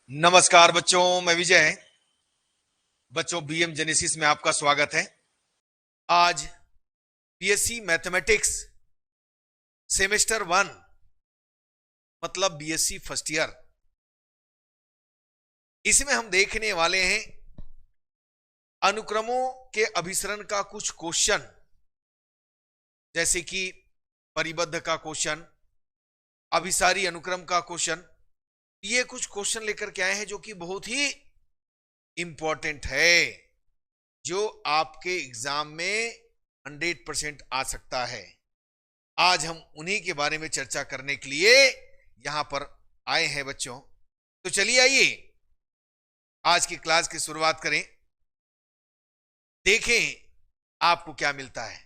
नमस्कार बच्चों, मैं विजय। बच्चों, बीएम जेनेसिस में आपका स्वागत है। आज बीएससी मैथमेटिक्स सेमेस्टर 1 मतलब बीएससी फर्स्ट ईयर, इसमें हम देखने वाले हैं अनुक्रमों के अभिसरण का कुछ क्वेश्चन, जैसे कि परिबद्ध का क्वेश्चन, अभिसारी अनुक्रम का क्वेश्चन। ये कुछ क्वेश्चन लेकर के आए हैं जो कि बहुत ही इंपॉर्टेंट है, जो आपके एग्जाम में 100% आ सकता है। आज हम उन्हीं के बारे में चर्चा करने के लिए यहां पर आए हैं बच्चों। तो चलिए आइए आज की क्लास की शुरुआत करें। देखें आपको क्या मिलता है,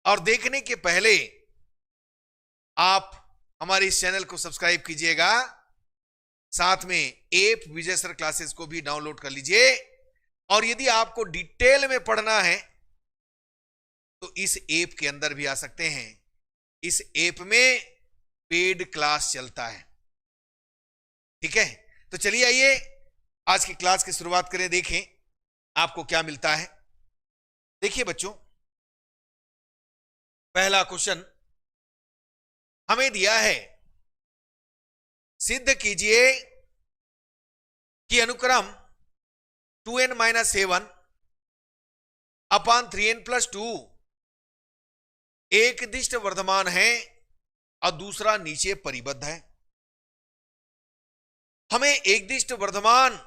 और देखने के पहले आप हमारे इस चैनल को सब्सक्राइब कीजिएगा, साथ में एप विजय सर क्लासेस को भी डाउनलोड कर लीजिए। और यदि आपको डिटेल में पढ़ना है तो इस ऐप के अंदर भी आ सकते हैं। इस ऐप में पेड क्लास चलता है, ठीक है। तो चलिए आइए आज की क्लास की शुरुआत करें। देखें आपको क्या मिलता है। देखिए बच्चों, पहला क्वेश्चन हमें दिया है, सिद्ध कीजिए कि अनुक्रम 2n-7 अपान 3n+2 एक दिष्ट वर्धमान है और दूसरा नीचे परिबद्ध है। हमें एक दिष्ट वर्धमान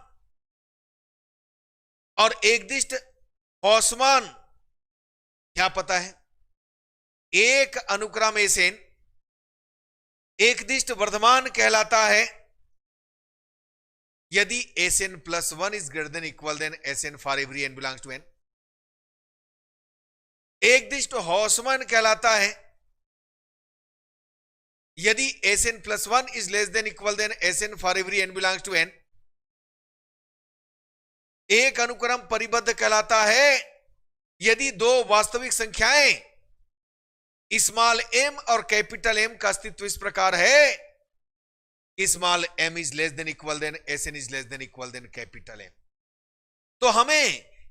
और एक दिष्ट औसमान क्या पता है। एक अनुक्रम एसएन एक दिष्ट वर्धमान कहलाता है यदि Sn+1 is greater than equal than Sn for every n belongs to n। एक दिष्ट हौसमान कहलाता है यदि Sn+1 is less than equal than Sn for every n belongs to n। एक अनुक्रम परिबद्ध कहलाता है यदि दो वास्तविक संख्याएं स्मॉल m और कैपिटल M का अस्तित्व इस प्रकार है, small m is less than equal than Sn is less than equal than capital M। तो हमें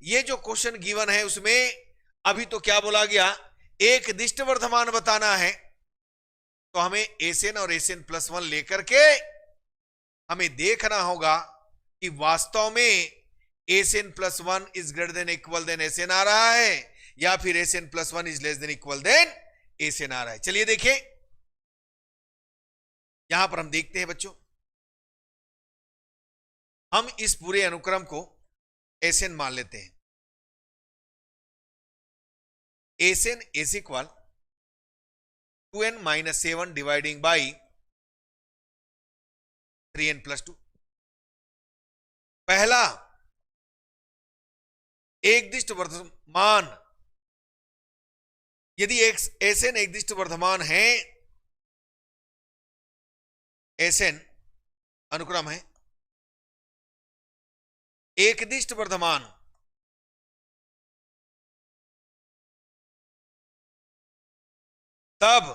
ये जो क्वेश्चन गिवन है उसमें अभी तो क्या बोला गया, एक दिष्ट वर्धमान बताना है। तो हमें Sn और Sn+1 लेकर के हमें देखना होगा कि वास्तव में Sn+1 is greater than equal than Sn आ रहा है या फिर Sn+1 is less than equal than Sn आ रहा है। चलिए देखें, यहां पर हम देखते हैं बच्चों, हम इस पूरे अनुक्रम को Sn मान लेते हैं। Sn is equal 2n-7 dividing by 3n+2। पहला, एक दिष्ट वर्धमान, यदि Sn एक दिष्ट वर्धमान है, Sn अनुक्रम है, एक दिष्ट वर्धमान, तब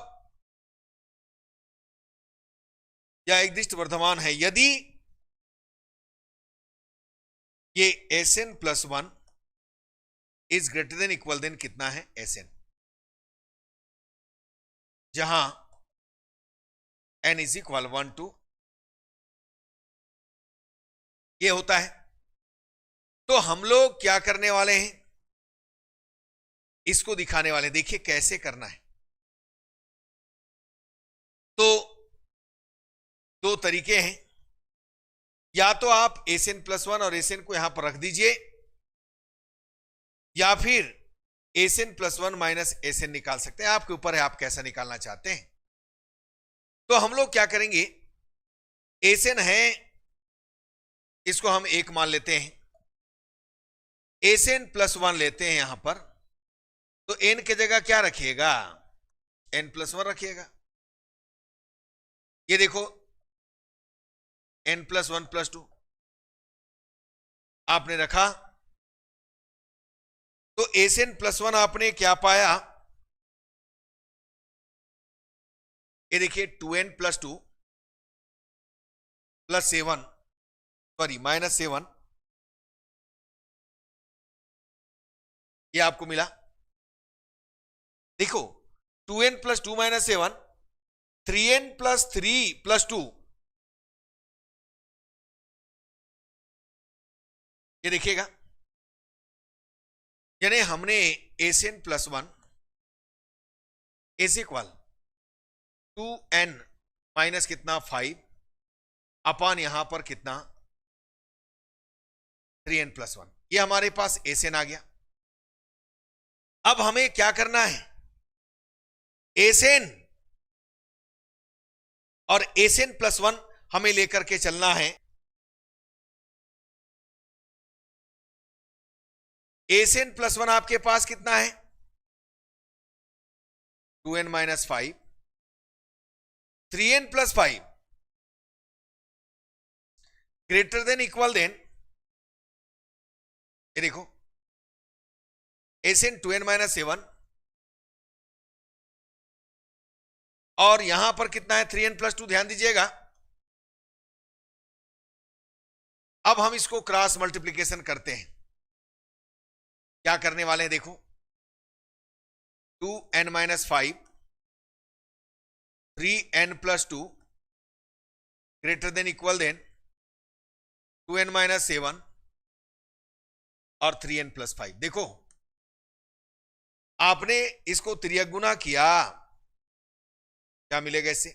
या एक दिष्ट वर्धमान है यदि ये Sn+1 is greater than equal than कितना है Sn, जहां n इज इक्वल 1 to ये होता है। तो हम लोग क्या करने वाले हैं, इसको दिखाने वाले। देखिए कैसे करना है। तो दो तरीके हैं, या तो आप Sn+1 और Sn को यहां पर रख दीजिए, या फिर Sn+1 माइनस Sn निकाल सकते हैं। आपके ऊपर है आप कैसा निकालना चाहते हैं। तो हम लोग क्या करेंगे, Sn है, इसको हम 1 मान लेते हैं, Sn+1 लेते हैं यहां पर, तो n की जगह क्या रखिएगा, n+1 रखिएगा। ये देखो n+1+2 आपने रखा, तो Sn+1 आपने क्या पाया, ये देखिए 2n+2 +7 सॉरी -7, ये आपको मिला। देखो 2n + 2 - 7, 3n + 3 + 2, ये देखिएगा, यानी हमने Sn + 1 is equal 2n minus कितना 5 अपान यहां पर कितना 3n + 1, ये हमारे पास Sn आ गया। अब हमें क्या करना है, Sn और Sn + 1 हमें लेकर के चलना है। Sn + 1 आपके पास कितना है 2n - 5, 3n + 5 greater than equal than, ये देखो Sn 2n - 7 और यहां पर कितना है 3n + 2, ध्यान दीजिएगा। अब हम इसको क्रॉस मल्टीप्लीकेशन करते हैं। क्या करने वाले हैं देखो, 2n - 5, 3n + 2 greater than equal than 2n - 7 और 3n + 5। देखो आपने इसको त्रिगुना किया, क्या मिलेगा इससे,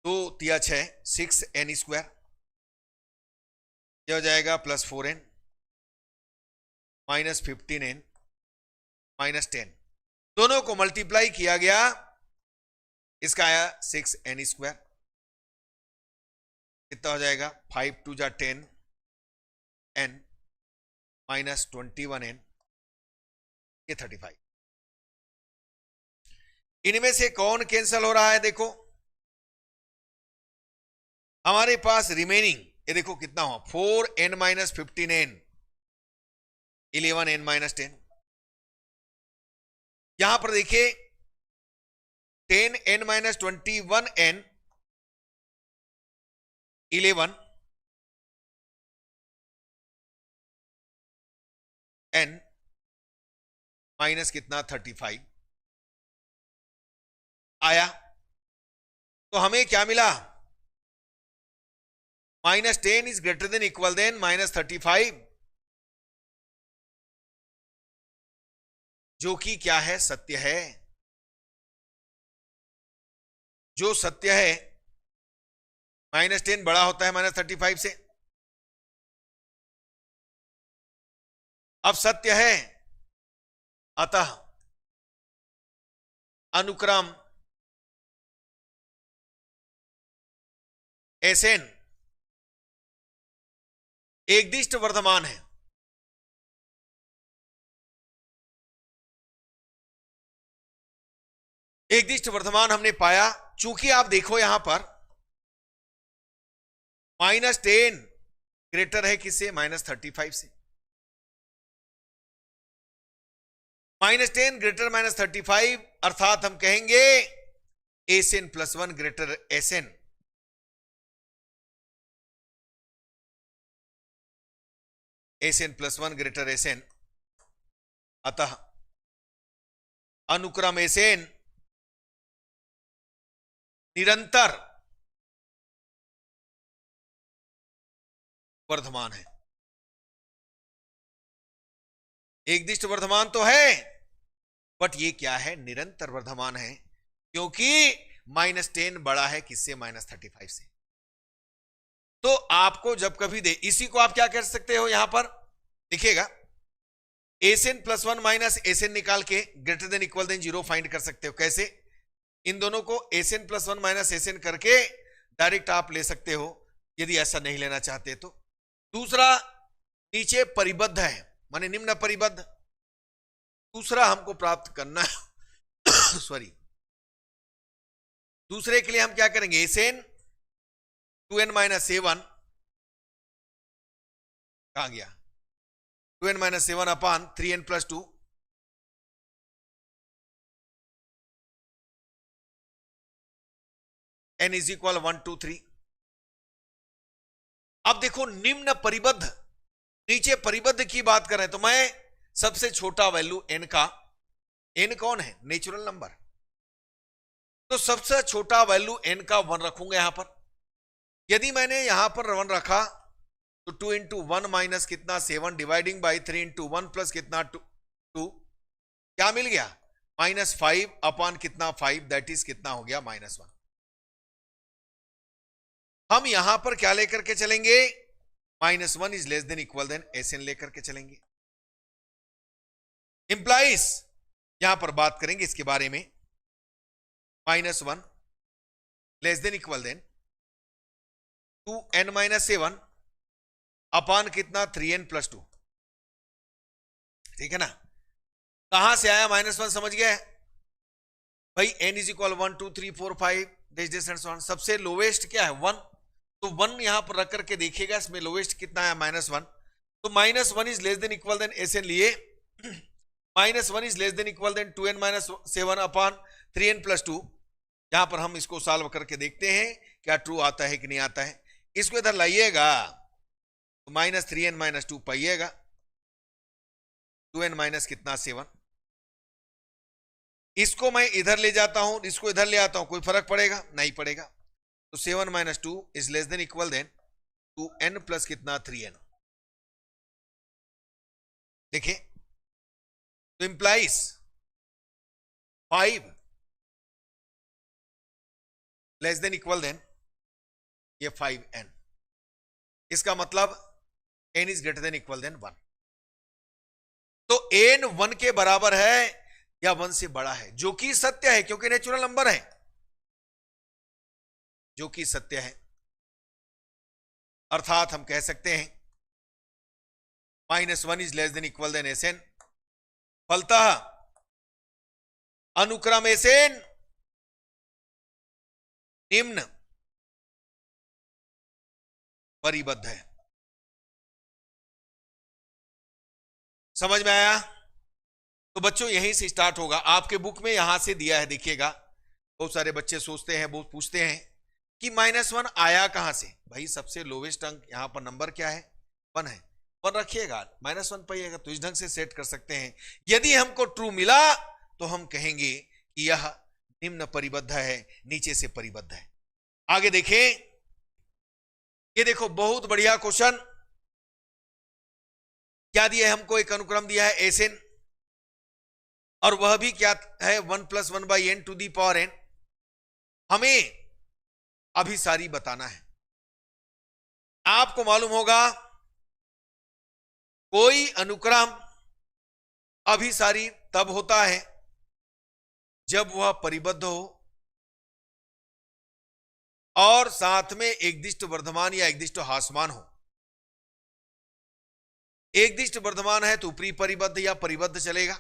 2 × 6 6n², यह हो जाएगा +4n -15n -10, दोनों को मल्टीप्लाई किया गया, इसका आया 6n², कितना हो जाएगा 5 × 2 = 10n -21n, ये 35। इनमें से कौन कैंसल हो रहा है, देखो हमारे पास रिमेनिंग, ये देखो कितना हुआ 4n - 15n 11n - 10, यहां पर देखिए 10n - 21n 11n माइनस कितना 35 आया, तो हमें क्या मिला, -10 is greater than equal than -35, जो कि क्या है, सत्य है। जो सत्य है -10 बड़ा होता है -35 से। अब सत्य है, अतः अनुक्रम Sn एकदिष्ट वर्धमान है। एकदिष्ट वर्धमान हमने पाया, चूंकि आप देखो यहां पर -10 ग्रेटर है किससे, -35 से। -10 ग्रेटर -35 अर्थात हम कहेंगे Sn + 1 greater Sn, Sn + 1 greater Sn, अतः अनुक्रम Sn निरंतर वर्धमान है। एकदिष्ट वर्धमान तो है, बट ये क्या है, निरंतर वर्धमान है, क्योंकि -10 बड़ा है किससे, -35 से। तो आपको जब कभी दे, इसी को आप क्या कर सकते हो, यहां पर लिखिएगा Sn + 1 - Sn निकाल के greater than equal than 0 find कर सकते हो। कैसे, इन दोनों को Sn + 1 - Sn करके डायरेक्ट आप ले सकते हो, यदि ऐसा नहीं लेना चाहते तो। दूसरा, नीचे परिबद्ध है, माने निम्न परिबद्ध, दूसरा हमको प्राप्त करना है सॉरी, दूसरे के लिए हम क्या करेंगे, Sn 2n - 7 कहा गया, 2n - 7 अपान 3n + 2, n = 1 2 3। अब देखो निम्न परिबद्ध, नीचे परिबद्ध की बात करें तो मैं सबसे छोटा वैल्यू n का, n कौन है? नेचुरल नंबर, तो सबसे छोटा वैल्यू n का 1 रखूंगा यहां पर। यदि मैंने यहां पर 1 रखा तो 2 इंटू 1 माइनस कितना 7 डिवाइडिंग बाई 3 इंटू 1 प्लस कितना 2, क्या मिल गया? -5 अपॉन कितना 5, दैट इज कितना हो गया -1। हम यहां पर क्या लेकर के चलेंगे? -1 is less than equal than Sn लेकर के चलेंगे। इंप्लाइज यहां पर बात करेंगे इसके बारे में, -1 less than equal than 2n-7 upon कितना 3n + 2, ठीक है ना। कहां से आया -1? समझ गए भाई? n is equal 1 2 3 4 5 dash and so on. सबसे लोवेस्ट क्या है? 1, तो 1 यहां पर रख करके देखिएगा इसमें लोवेस्ट कितना है? -1। तो -1 is less than equal than Sn लिए, -1 is less than equal than 2n-7 upon 3n + 2। यहां पर हम इसको सॉल्व करके देखते हैं क्या ट्रू आता है कि नहीं आता है। इसको इधर लाइएगा तो -3n - 2 पाइएगा, 2n माइनस कितना 7। इसको मैं इधर ले जाता हूं, इसको इधर ले आता हूं, कोई फर्क पड़ेगा? नहीं पड़ेगा। तो 7 - 2 is less than equal than 2n plus कितना 3n। देखिए तो implies 5 less than equal than ये 5n। इसका मतलब n is greater than equal than 1। तो n 1 के बराबर है या 1 से बड़ा है, जो कि सत्य है क्योंकि नेचुरल नंबर है, जो कि सत्य है। अर्थात हम कह सकते हैं -1 is less than equal than Sn। फलतः अनुक्रम Sn निम्न परिबद्ध है। समझ में आया? तो बच्चों यहीं से स्टार्ट होगा। आपके बुक में यहां से दिया है, देखिएगा। बहुत सारे बच्चे सोचते हैं, बहुत पूछते हैं कि -1 आया कहां से? भाई सबसे लोवेस्ट अंक यहां पर नंबर क्या है? 1 है, 1 रखिएगा, -1 पाइएगा। तो इस ढंग से सेट कर सकते हैं। यदि हमको ट्रू मिला तो हम कहेंगे कि यह निम्न परिबद्ध है, नीचे से परिबद्ध है। आगे देखें, ये देखो बहुत बढ़िया क्वेश्चन। क्या दिया है हमको? एक अनुक्रम दिया है Sn, और वह भी क्या है? 1 + 1/n⁴n। हमें अभिसारी बताना है। आपको मालूम होगा कोई अनुक्रम अभिसारी तब होता है जब वह परिबद्ध हो और साथ में एकदिष्ट वर्धमान या एकदिष्ट हासमान हो। एकदिष्ट वर्धमान है तो ऊपरी परिबद्ध या परिबद्ध चलेगा,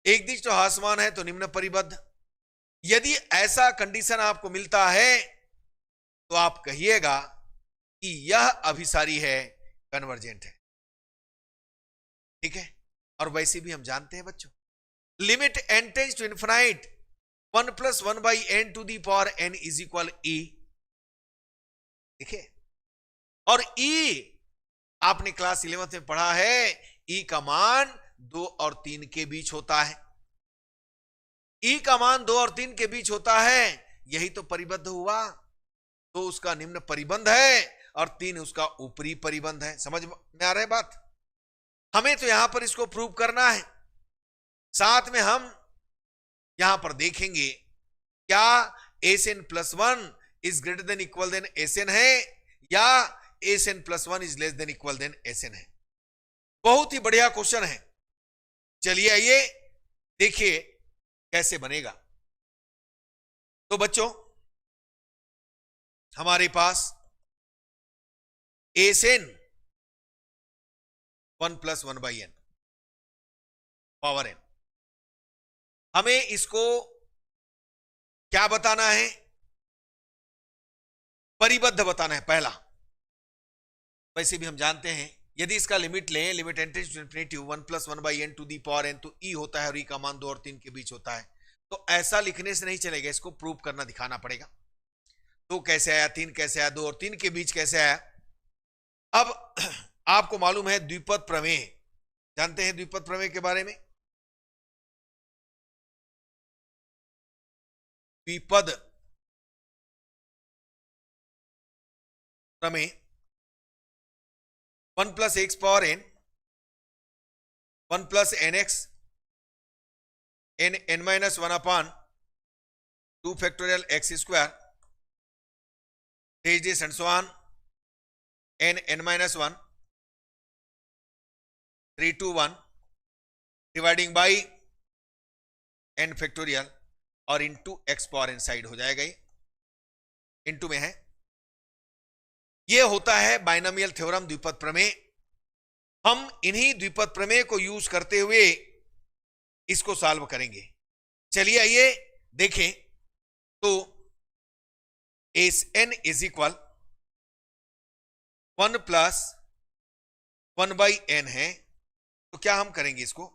एकदिष्ट हासमान है तो निम्न परिबद्ध। यदि ऐसा कंडीशन आपको मिलता है तो आप कहिएगा कि यह अभिसारी है, कन्वर्जेंट है। ठीक है? और वैसे भी हम जानते हैं बच्चों, limit n tends to infinite 1 + 1/n⁴n is equal E। देखिए, और E आपने क्लास 11th में पढ़ा है, E का मान 2 और 3 के बीच होता है। E का मान 2 और 3 के बीच होता है, यही तो परिबद्ध हुआ। तो उसका निम्न परिबंध है और 3 उसका ऊपरी परिबंध है। समझ में आ रहा है बात? हमें तो यहां पर इसको प्रूव करना है। साथ में हम यहां पर देखेंगे क्या Sn + 1 is greater than equal than Sn है या Sn + 1 is less than equal than Sn है। बहुत ही बढ़िया क्वेश्चन है। चलिए आइए देखिए कैसे बनेगा। तो बच्चों हमारे पास Sn 1 + 1/n पावर n। हमें इसको क्या बताना है? परिबद्ध बताना है पहला। वैसे भी हम जानते हैं यदि इसका लिमिट लें, limit n tends to infinity 1 + 1/n⁴n, तो E होता है और E का मान 2 और 3 के बीच होता है। तो ऐसा लिखने से नहीं चलेगा, इसको प्रूव करना, दिखाना पड़ेगा। 2 कैसे आया, 3 कैसे आया, 2 और 3 के बीच कैसे आया? अब आपको मालूम है द्विपद प्रमेय, जानते हैं द्विपद प्रमेय के बारे में? द्विपद प्रमेय 1 + x power n 1 + nx n -1 upon 2 factorial x square this and so on n -1 3 to 1 dividing by n factorial और into x power n side हो जाएगा, ये इंटू में है। ये होता है बाइनोमियल थ्योरम, द्विपद प्रमेय। हम इन्हीं द्विपद प्रमेय को यूज करते हुए इसको सॉल्व करेंगे। चलिए आइए देखें। तो S N is equal 1 + 1/n है, तो क्या हम करेंगे इसको?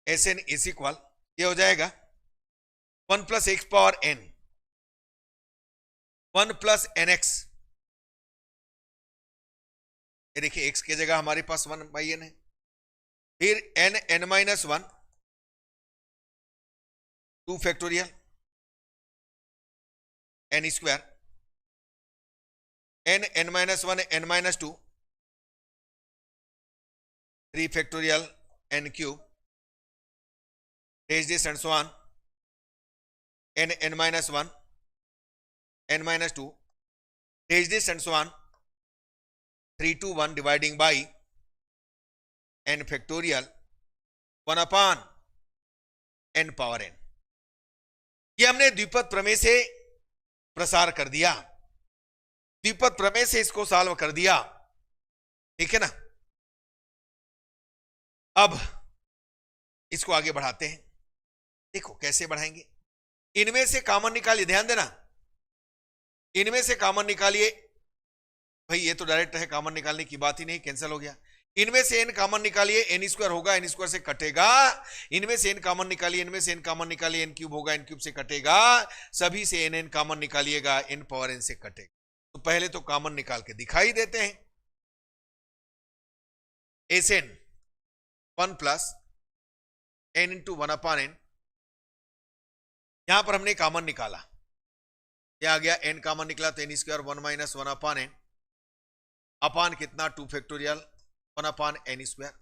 एस एन इज इक्वल, ये हो जाएगा 1 + x पावर n 1 + nx। ये देखिए x की जगह हमारे पास 1/n है, फिर n n-1 2 factorial n square n n-1 n-2 3 factorial n cube raise this and so on n n-1 n-2 raise this and so on 3 to 1 dividing by n factorial 1 upon n power n। ये हमने द्विपद प्रमेय से प्रसार कर दिया, द्विपद प्रमेय से इसको सॉल्व कर दिया, ठीक है ना। अब इसको आगे बढ़ाते हैं। देखो कैसे बढ़ाएंगे, इनमें से कॉमन निकालिए, ध्यान देना, इनमें से कॉमन निकालिए। भाई ये तो डायरेक्ट है, कॉमन निकालने की बात ही नहीं, कैंसिल हो गया। इनमें से n कॉमन निकालिए, n स्क्वायर होगा, n स्क्वायर से कटेगा। इनमें से n कॉमन निकालिए, इनमें से n कॉमन निकालिए, n क्यूब होगा, n क्यूब से कटेगा। सभी से n कॉमन निकालिएगा, n पावर n से कटेगा। तो पहले तो कॉमन निकाल के दिखाई देते हैं। S N 1 + n × 1 upon n, यहां पर हमने कॉमन निकाला, क्या आ गया, n कॉमन निकला तो n स्क्वायर 1 - 1 upon n अपान कितना 2 फैक्टोरियल 1 upon n स्क्वायर।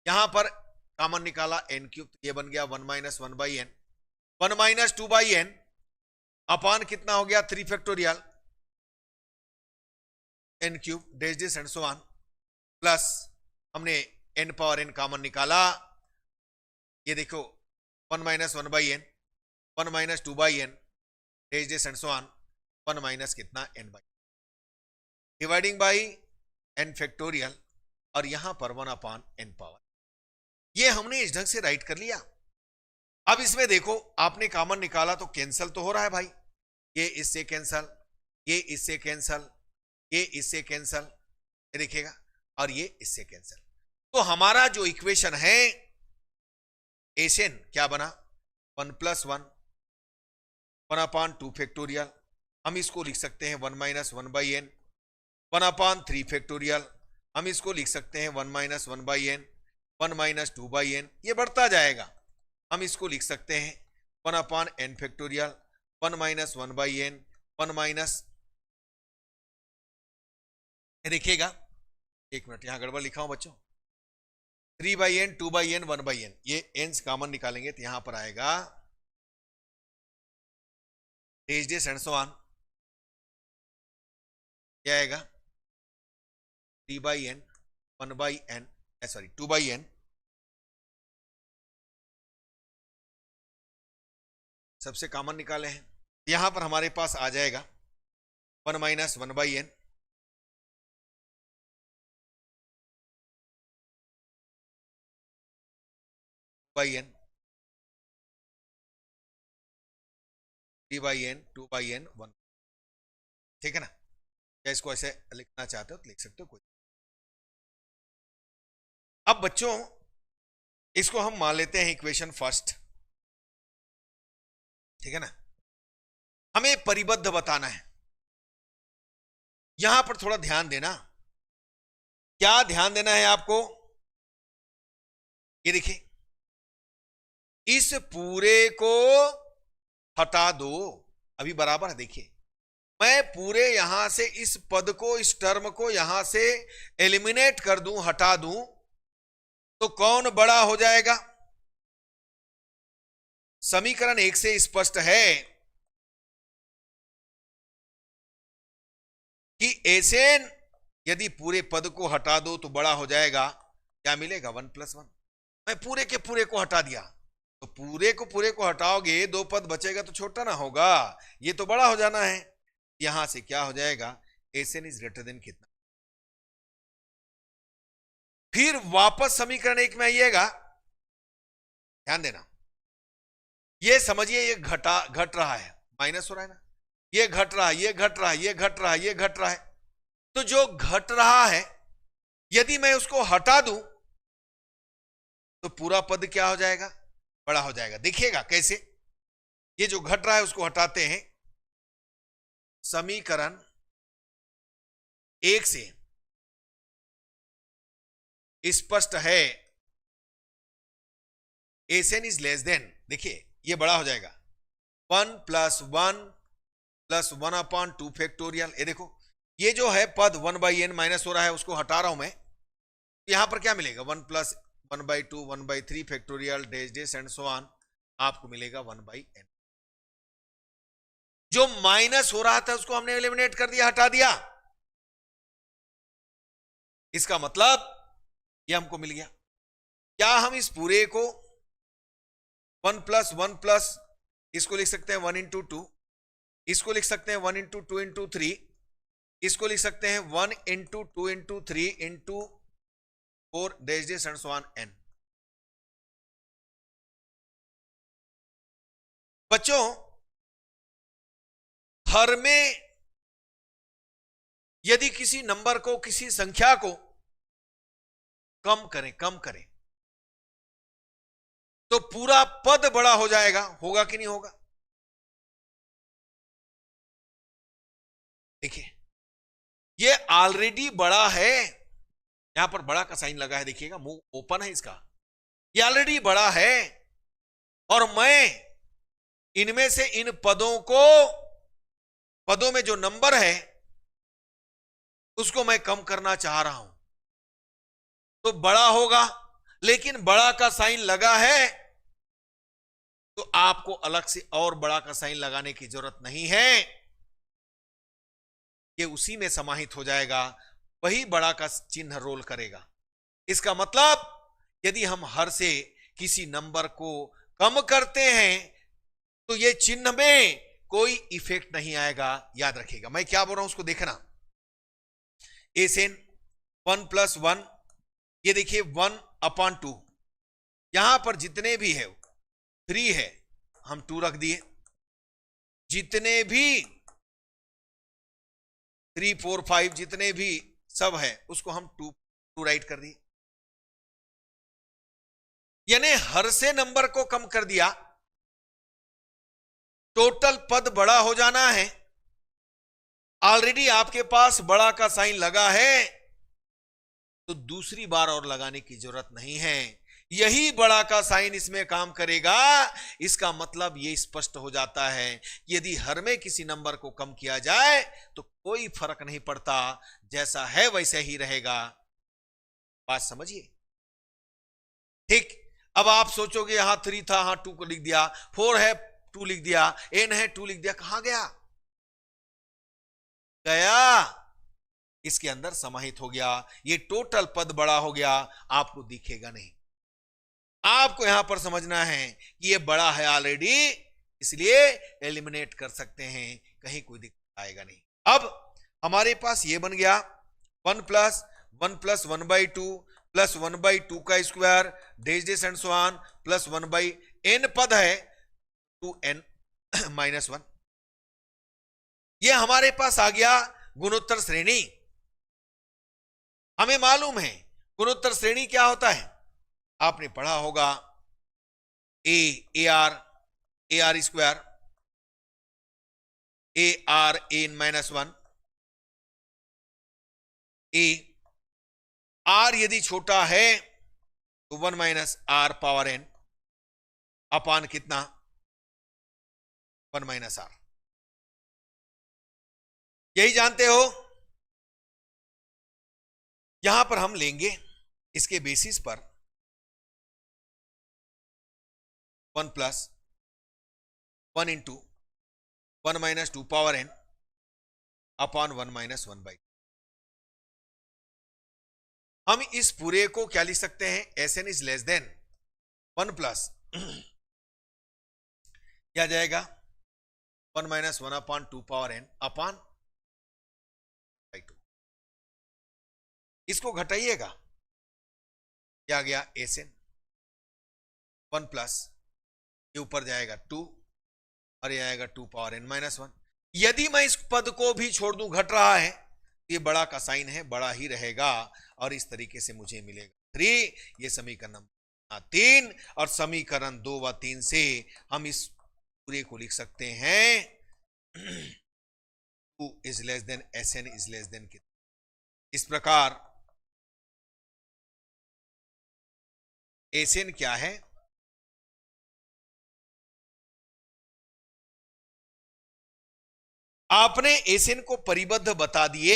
यहां पर कॉमन निकाला n क्यूब, तो ये बन गया 1 - 1/n 1 - 2/n अपान कितना हो गया 3 factorial n cube days this and so on, plus हमने n पावर n कॉमन निकाला। ये देखो 1 - 1/n 1 - 2/n days this and so on 1 minus कितना n/, dividing by n factorial और यहां पर 1 upon n पावर। ये हमने इस ढंग से राइट कर लिया। अब इसमें देखो आपने कॉमन निकाला तो कैंसल तो हो रहा है भाई, ये इससे कैंसल, ये इससे कैंसल, ये इससे कैंसल, ये देखिएगा, और ये इससे कैंसल। तो हमारा जो इक्वेशन है एसएन क्या बना, 1 + 1 1 upon 2 फैक्टोरियल, हम इसको लिख सकते हैं 1 - 1/n 1 upon 3 फैक्टोरियल, हम इसको लिख सकते हैं 1 - 1/n 1 - 2/n, ये बढ़ता जाएगा। हम इसको लिख सकते हैं 1 upon n फैक्टोरियल 1 - 1/n 1 देखिएगा, एक मिनट यहां गड़बड़ लिखा हूं बच्चों, 3/n 2/n 1/n, ये n कॉमन निकालेंगे तो यहां पर आएगा डेज डेस एंड सो ऑन, क्या आएगा 3/n 1/n सॉरी 2/n सबसे कॉमन निकाले हैं, यहां पर हमारे पास आ जाएगा 1 - 1/n n 3/n 2/n 1, ठीक है ना। क्या इसको ऐसे लिखना चाहते हो तो लिख सकते हो कोई। अब बच्चों इसको हम मान लेते हैं इक्वेशन फर्स्ट, ठीक है ना। हमें परिबद्ध बताना है, यहां पर थोड़ा ध्यान देना। क्या ध्यान देना है आपको? ये देखिए, इस पूरे को हटा दो, अभी बराबर है। देखिए, मैं पूरे यहां से इस पद को, इस टर्म को यहां से एलिमिनेट कर दूं, हटा दूं, तो कौन बड़ा हो जाएगा? समीकरण 1 से स्पष्ट है कि एसेन यदि पूरे पद को हटा दो तो बड़ा हो जाएगा। क्या मिलेगा? 1+1। मैं पूरे के पूरे को हटा दिया, तो पूरे को हटाओगे, 2 पद बचेगा तो छोटा ना होगा, ये तो बड़ा हो जाना है। यहां से क्या हो जाएगा? एसेन इज ग्रेटर देन कितना? फिर वापस समीकरण 1 में आइएगा, ध्यान देना। ये समझिए, ये घट रहा है, माइनस हो रहा है ना, ये घट रहा है, ये घट रहा है, ये घट रहा है, ये घट रहा है। तो जो घट रहा है यदि मैं उसको हटा दूं तो पूरा पद क्या हो जाएगा? बड़ा हो जाएगा। देखिएगा कैसे। ये जो घट रहा है उसको हटाते हैं। समीकरण 1 से स्पष्ट है एसएन इज लेस देन, देखिए ये बड़ा हो जाएगा 1+1+1/2 फैक्टोरियल। ये देखो, ये जो है पद 1/n माइनस हो रहा है, उसको हटा रहा हूं मैं। यहां पर क्या मिलेगा? 1+1/2 1/3 factorial dash dash and so on, आपको मिलेगा 1/n। जो माइनस हो रहा था उसको हमने एलिमिनेट कर दिया, हटा दिया। इसका मतलब ये हमको मिल गया। क्या हम इस पूरे को 1+1+, इसको लिख सकते हैं 1×2, इसको लिख सकते हैं 1×2×3, इसको लिख सकते हैं 1×2×3×4 dash dash and so on n। बच्चों, हर में यदि किसी नंबर को, किसी संख्या को कम करें तो पूरा पद बड़ा हो जाएगा, होगा कि नहीं होगा? देखिए, ये ऑलरेडी बड़ा है, यहां पर बड़ा का साइन लगा है, देखिएगा मुंह ओपन है इसका, ये ऑलरेडी बड़ा है। और मैं इनमें से इन पदों में जो नंबर है उसको मैं कम करना चाह रहा हूं, तो बड़ा होगा। लेकिन बड़ा का साइन लगा है तो आपको अलग से और बड़ा का साइन लगाने की जरूरत नहीं है, ये उसी में समाहित हो जाएगा, वही बड़ा का चिन्ह रोल करेगा। इसका मतलब यदि हम हर से किसी नंबर को कम करते हैं तो ये चिन्ह में कोई इफेक्ट नहीं आएगा, याद रखिएगा। मैं क्या बोल रहा हूं उसको देखना। एसेन 1+1, ये देखिए 1/2, यहां पर जितने भी है 3 है, हम 2 रख दिए। जितने भी 3 4 5 जितने भी सब है उसको हम 2 राइट कर दिए, यानी हर से नंबर को कम कर दिया। टोटल पद बड़ा हो जाना है, ऑलरेडी आपके पास बड़ा का साइन लगा है तो दूसरी बार और लगाने की जरूरत नहीं है, यही बड़ा का साइन इसमें काम करेगा। इसका मतलब यह स्पष्ट हो जाता है कि यदि हर में किसी नंबर को कम किया जाए तो कोई फर्क नहीं पड़ता, जैसा है वैसे ही रहेगा। बात समझिए? ठीक। अब आप सोचोगे यहां 3 था, हां 2 को लिख दिया, 4 है 2 लिख दिया, n है 2 लिख दिया, कहां गया? इसके अंदर समाहित हो गया, ये टोटल पद बड़ा हो गया, आपको दिखेगा नहीं। आपको यहां पर समझना है कि ये बड़ा है ऑलरेडी, इसलिए एलिमिनेट कर सकते हैं, कहीं कोई दिक्कत आएगा नहीं। अब हमारे पास ये बन गया 1+1+1/2 +1/2 का square dash dash and so on plus 1/n पद है 2n-1। ये हमारे पास आ गया गुणोत्तर श्रेणी। हमें मालूम है गुणोत्तर श्रेणी क्या होता है, आपने पढ़ा होगा AR square AR n-1 A, R यदि छोटा है तो 1 minus R power N upon कितना 1 माइनस आर। यही जानते हो। यहां पर हम लेंगे इसके बेसिस पर 1 plus 1 into 1 minus 2 power N upon 1 minus 1/2। हम इस पूरे को क्या लिख सकते हैं, S N is less than 1 plus क्या जाएगा 1 minus 1 upon 2 power N upon 2। इसको घटाइएगा, क्या गया एस एन 1 प्लस ये ऊपर जाएगा 2 और ये आएगा 2 पावर एन माइनस 1। यदि मैं इस पद को भी छोड़ दूं, घट रहा है, ये बड़ा का साइन है, बड़ा ही रहेगा और इस तरीके से मुझे मिलेगा 3। ये समीकरण नंबर 3 और समीकरण 2 व 3 से हम इस पूरे को लिख सकते हैं 2 is less than S N is less than कितना। इस प्रकार एस एन क्या है, आपने एस एन को परिबद्ध बता दिए।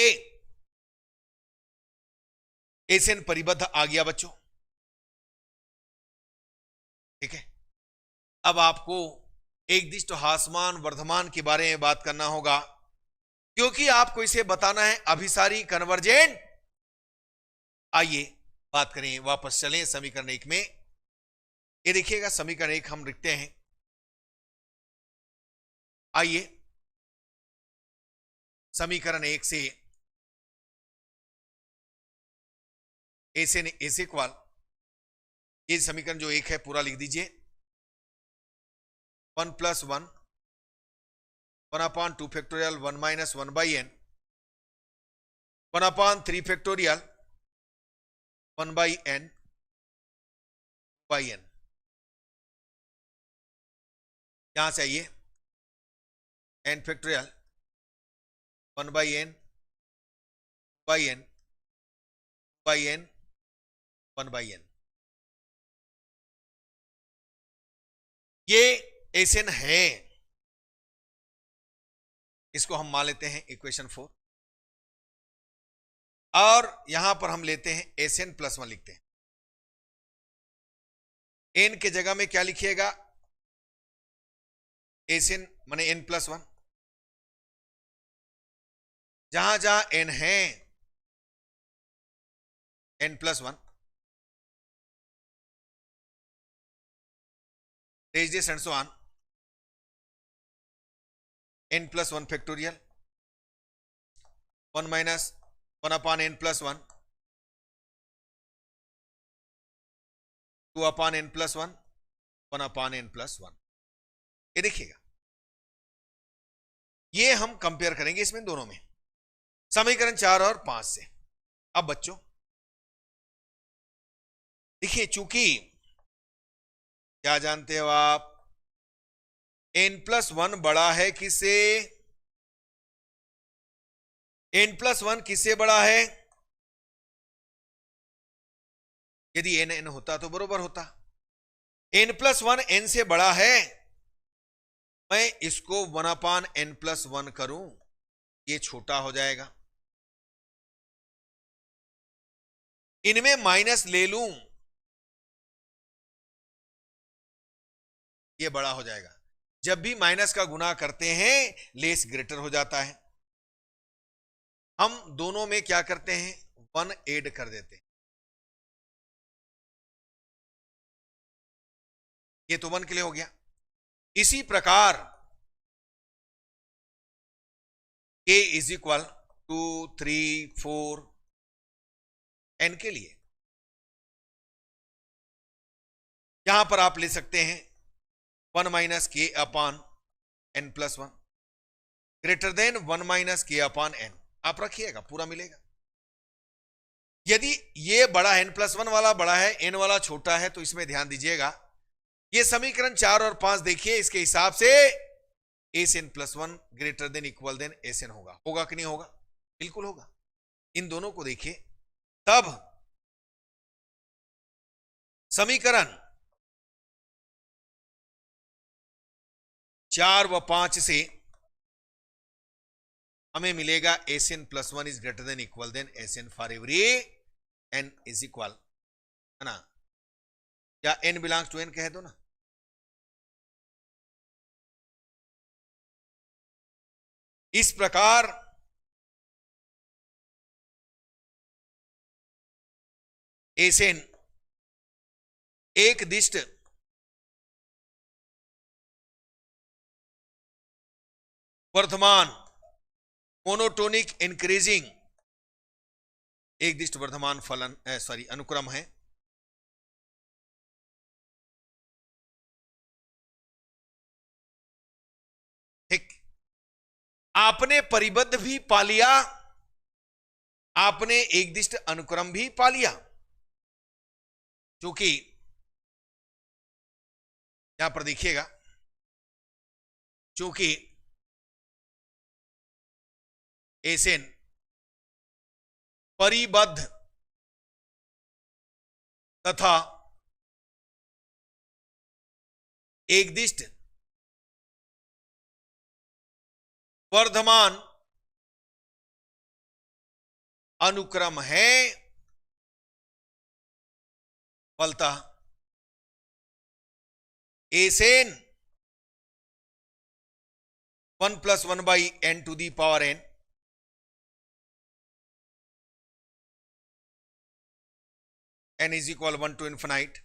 एस एन परिबद्ध आ गया बच्चों, ठीक है। अब आपको एक दिष्ट हासमान वर्धमान के बारे में बात करना होगा, क्योंकि आपको इसे बताना है अभिसारी कन्वर्जेंट। आइए बात करें, वापस चलें समीकरण 1 में। ये देखिएगा समीकरण 1 हम लिखते हैं। आइए समीकरण 1 से एस एन इज इक्वल, ये समीकरण जो 1 है पूरा लिख दीजिए। 1 plus 1 1 upon 2 factorial 1 minus 1/n 1 upon 3 factorial 1/n n। यहां से आइए n factorial 1/n n 1/n। ये एस एन है, इसको हम मान लेते हैं इक्वेशन 4 और यहां पर हम लेते हैं एस एन प्लस 1 लिखते हैं। एन के जगह में क्या लिखिएगा, एस एन माने एन प्लस 1। जहां जहां एन है एन प्लस 1, रेज and so on, n plus 1 factorial 1 minus 1 upon n plus 1 2 upon n plus 1 1 upon n plus 1। ये देखिएगा, ये हम कंपेयर करेंगे इसमें दोनों में, समीकरण 4 और 5 से। अब बच्चों देखिए, चूंकि क्या जानते हो आप, n प्लस 1 बड़ा है किससे, n प्लस 1 किससे बड़ा है। यदि n n होता तो बरोबर होता, n प्लस 1 n से बड़ा है, मैं इसको 1 अपान n प्लस 1 करूं, ये छोटा हो जाएगा। इनमें माइनस ले लूं, ये बड़ा हो जाएगा। जब भी माइनस का गुना करते हैं लेस ग्रेटर हो जाता है। हम दोनों में क्या करते हैं, 1 ऐड कर देते हैं। ये तो 1 के लिए हो गया। इसी प्रकार k इज इक्वल 2 3 4 n के लिए यहां पर आप ले सकते हैं 1 माइनस के upon n plus 1 greater then 1 minus के अपॉन n। आप रखिएगा, पूरा मिलेगा। यदि ये बड़ा है, n प्लस 1 वाला बड़ा है, n वाला छोटा है, तो इसमें ध्यान दीजिएगा। ये समीकरण 4 और 5 देखिए, इसके हिसाब से S N plus 1 greater than equal than S N होगा कि नहीं होगा, बिल्कुल होगा। इन दोनों को देखिए, तब समीकरण 4 व 5 से हमें मिलेगा Sn + 1 is greater than equal than Sn for every n is equal, है ना, या n बिलोंग्स टू n कह दो ना। इस प्रकार Sn एक दिष्ट वर्धमान मोनोटोनिक इंक्रीजिंग एक दिष्ट वर्धमान फलन अनुक्रम है। ठीक, आपने परिबद्ध भी पा लिया, आपने एक दिष्ट अनुक्रम भी पा लिया, क्योंकि यहां पर देखिएगा, क्योंकि Sn परिबद्ध तथा एकदिष्ट वर्धमान अनुक्रम है, फलतः Sn 1 + 1/n to the power n n is equal 1 to infinite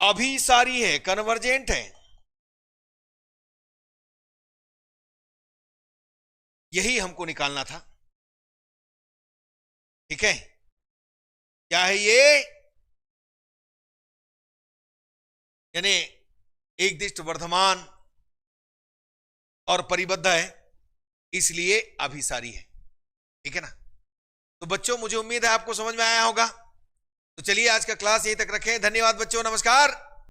अभिसारी है, कन्वर्जेंट है। यही हमको निकालना था। ठीक है, क्या है ये? यानी एक दिष्ट वर्धमान और परिबद्ध है, इसलिए अभिसारी है। ठीक है ना। तो बच्चों, मुझे उम्मीद है आपको समझ में आया होगा। तो चलिए आज का क्लास यहीं तक रखें। धन्यवाद बच्चों, नमस्कार।